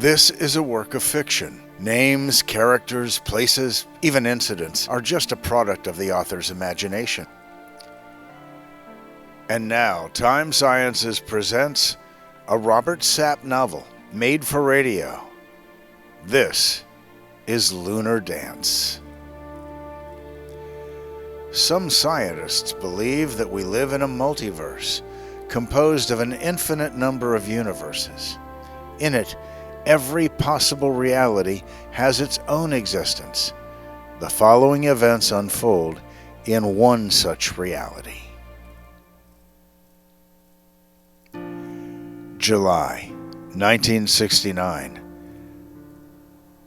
This is a work of fiction. Names, characters, places, even incidents are just a product of the author's imagination. And now, Time Sciences presents a Robert Sapp novel made for radio. This is Lunar Dance. Some scientists believe that we live in a multiverse composed of an infinite number of universes. In it, every possible reality has its own existence. The following events unfold in one such reality. July 1969.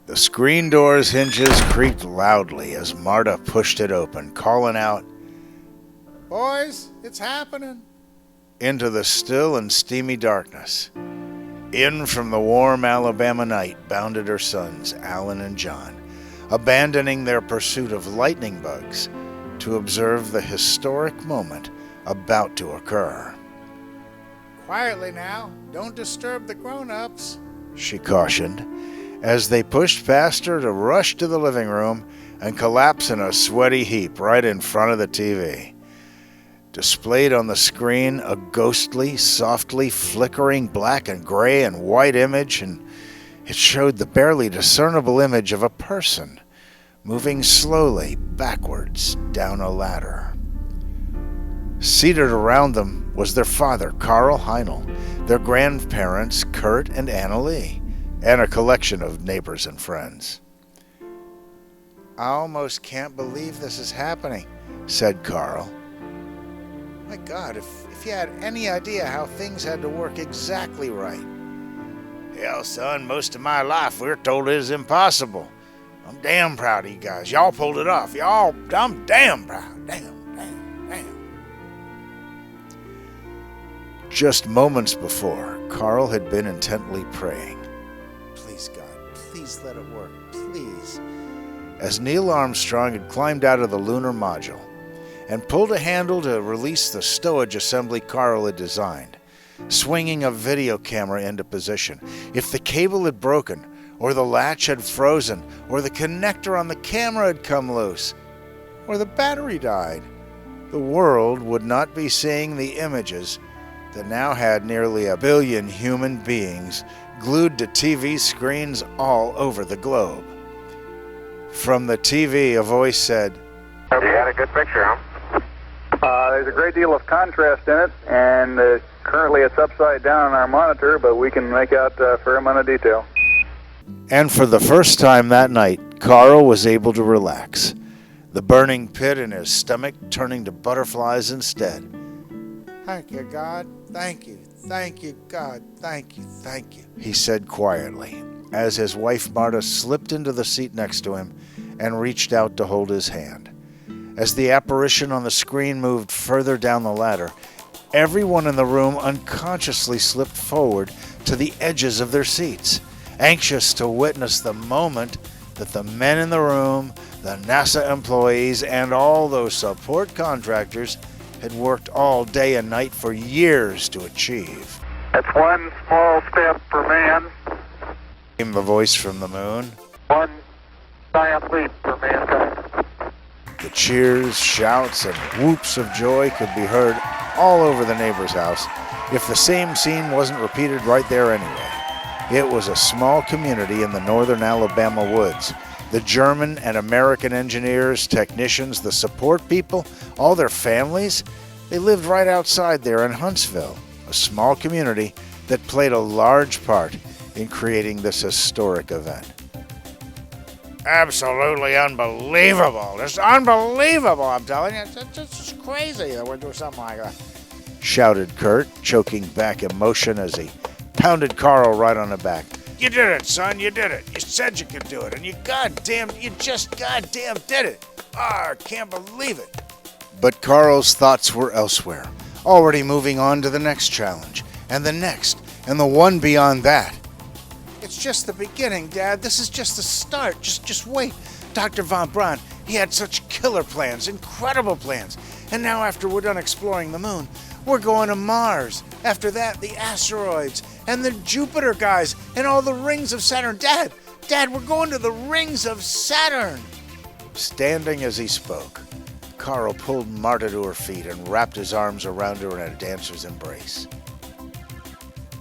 The screen door's hinges creaked loudly as Marta pushed it open, calling out, "Boys, it's happening!" into the still and steamy darkness. In from the warm Alabama night bounded her sons, Alan and John, abandoning their pursuit of lightning bugs to observe the historic moment about to occur. "Quietly now, don't disturb the grown-ups," she cautioned, as they pushed past her to rush to the living room and collapse in a sweaty heap right in front of the TV. Displayed on the screen, a ghostly, softly flickering black and gray and white image, and it showed the barely discernible image of a person moving slowly backwards down a ladder. Seated around them was their father, Carl Heinel, their grandparents, Kurt and Anna Lee, and a collection of neighbors and friends. "I almost can't believe this is happening," said Carl. "My God, if you had any idea how things had to work exactly right." "Hell, son, most of my life we're told it is impossible. I'm damn proud of you guys. Y'all pulled it off. I'm damn proud. Damn. Just moments before, Carl had been intently praying. "Please, God, please let it work, please." As Neil Armstrong had climbed out of the lunar module and pulled a handle to release the stowage assembly Carl had designed, swinging a video camera into position. If the cable had broken, or the latch had frozen, or the connector on the camera had come loose, or the battery died, the world would not be seeing the images that now had nearly 1 billion human beings glued to TV screens all over the globe. From the TV, a voice said, "You had a good picture, huh?" There's a great deal of contrast in it, and currently it's upside down on our monitor, but we can make out a fair amount of detail. And for the first time that night, Carl was able to relax, the burning pit in his stomach turning to butterflies instead. "Thank you, God. Thank you. Thank you, God. Thank you. Thank you," he said quietly, as his wife Marta slipped into the seat next to him and reached out to hold his hand. As the apparition on the screen moved further down the ladder, everyone in the room unconsciously slipped forward to the edges of their seats, anxious to witness the moment that the men in the room, the NASA employees, and all those support contractors had worked all day and night for years to achieve. "It's one small step for man, Came the voice from the moon. one giant leap for mankind." The cheers, shouts, and whoops of joy could be heard all over the neighbor's house, if the same scene wasn't repeated right there anyway. It was a small community in the northern Alabama woods. The German and American engineers, technicians, the support people, all their families, they lived right outside there in Huntsville, a small community that played a large part in creating this historic event. "Absolutely unbelievable. It's unbelievable, I'm telling you. It's just crazy that we're doing something like that," shouted Kurt, choking back emotion as he pounded Carl right on the back. "You did it, son. You did it. You said you could do it, and you just goddamn did it. I can't believe it." But Carl's thoughts were elsewhere, already moving on to the next challenge, and the next, and the one beyond that. "It's just the beginning, Dad. This is just the start. Just wait. Dr. Von Braun, he had such killer plans, incredible plans. And now after we're done exploring the moon, we're going to Mars. After that, the asteroids. and the Jupiter guys and all the rings of Saturn. Dad, we're going to the rings of Saturn. Standing as he spoke, Carl pulled Marta to her feet and wrapped his arms around her in a dancer's embrace.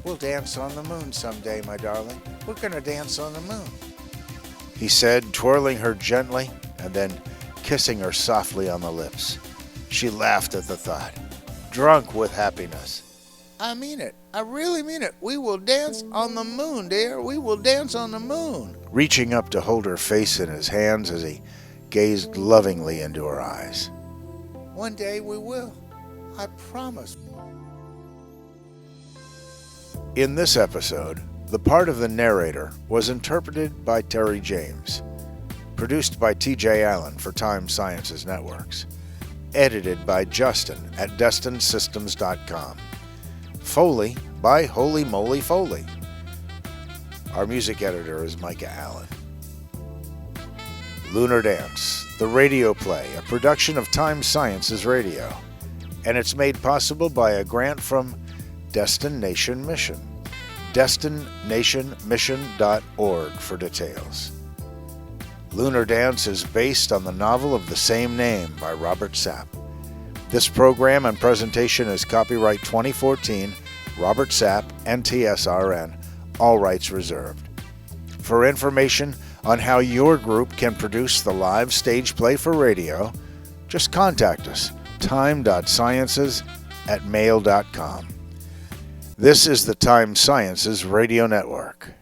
We'll dance on the moon someday, my darling. We're going to dance on the moon, he said, twirling her gently and then kissing her softly on the lips. She laughed at the thought, drunk with happiness. I mean it. I really mean it. We will dance on the moon, dear. We will dance on the moon. Reaching up to hold her face in his hands as he gazed lovingly into her eyes. One day we will. I promise. In this episode, the part of the narrator was interpreted by Terry James, produced by TJ Allen for Time Sciences Networks, edited by Justin at DestinedSystems.com, Foley by Holy Moly Foley. Our music editor is Micah Allen. Lunar Dance, the radio play, a production of Time Sciences Radio, and it's made possible by a grant from Destination Mission. DestinationMission.org for details. Lunar Dance is based on the novel of the same name by Robert Sapp. This program and presentation is copyright 2014, Robert Sapp, NTSRN, all rights reserved. For information on how your group can produce the live stage play for radio, just contact us, time.sciences@mail.com. This is the Time Sciences Radio Network.